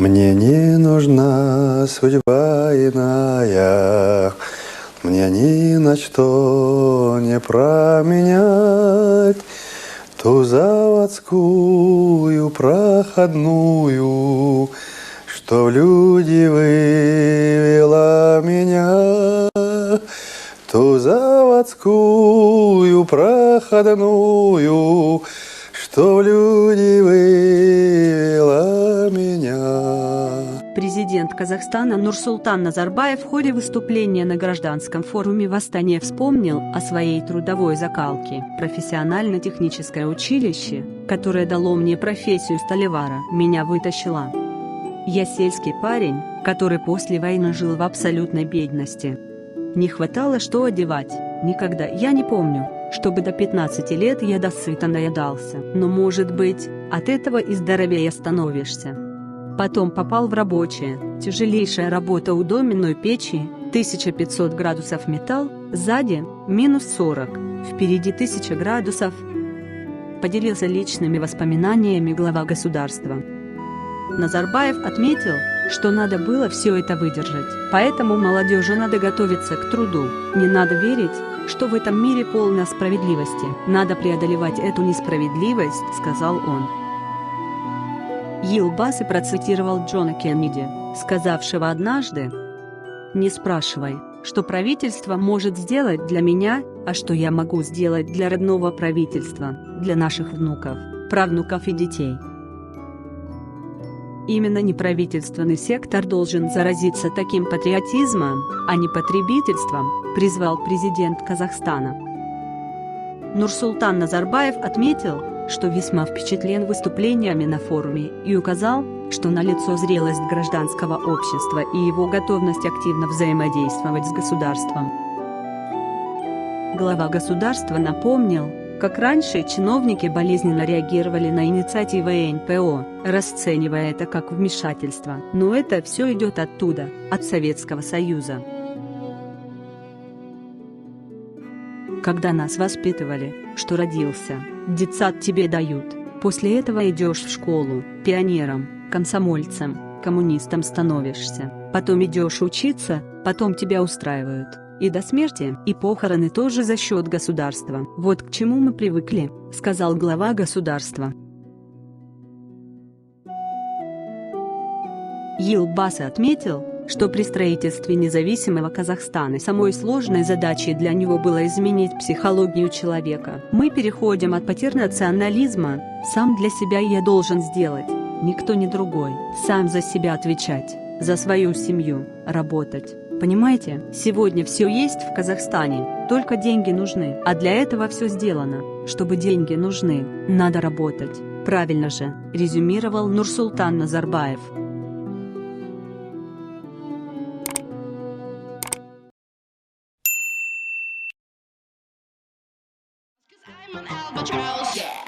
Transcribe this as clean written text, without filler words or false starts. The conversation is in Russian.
Мне не нужна судьба иная, мне ни на что не променять ту заводскую проходную, что в люди вывела меня. Ту заводскую проходную, что в люди вывела меня. Президент Казахстана Нурсултан Назарбаев в ходе выступления на гражданском форуме «Восстание» вспомнил о своей трудовой закалке. Профессионально-техническое училище, которое дало мне профессию столевара, меня вытащило. Я сельский парень, который после войны жил в абсолютной бедности. Не хватало что одевать, никогда я не помню, чтобы до 15 лет я досыта наедался. Но может быть, от этого и здоровее становишься. Потом попал в рабочее, тяжелейшая работа у доменной печи, 1500 градусов металл, сзади минус 40, впереди 1000 градусов. Поделился личными воспоминаниями глава государства. Назарбаев отметил, что надо было все это выдержать, поэтому молодежи надо готовиться к труду, не надо верить, что в этом мире полно справедливости, надо преодолевать эту несправедливость, сказал он. Елбасы процитировал Джона Кеннеди, сказавшего однажды: «Не спрашивай, что правительство может сделать для меня, а что я могу сделать для родного правительства, для наших внуков, правнуков и детей». Именно неправительственный сектор должен заразиться таким патриотизмом, а не потребительством, призвал президент Казахстана. Нурсултан Назарбаев отметил, что весьма впечатлен выступлениями на форуме и указал, что налицо зрелость гражданского общества и его готовность активно взаимодействовать с государством. Глава государства напомнил, как раньше чиновники болезненно реагировали на инициативы НПО, расценивая это как вмешательство. Но это все идет оттуда, от Советского Союза. Когда нас воспитывали, что родился, детсад тебе дают, после этого идешь в школу, пионером, комсомольцем, коммунистом становишься, потом идешь учиться, потом тебя устраивают. И до смерти, и похороны тоже за счет государства. Вот к чему мы привыкли, сказал глава государства. Елбасы отметил, что при строительстве независимого Казахстана самой сложной задачей для него было изменить психологию человека. Мы переходим от патернационализма «сам для себя я должен сделать, никто не другой», сам за себя отвечать, за свою семью, работать. Понимаете, сегодня все есть в Казахстане, только деньги нужны, а для этого все сделано. Чтобы деньги нужны, надо работать. Правильно же, резюмировал Нурсултан Назарбаев. I'm an albatross, yeah.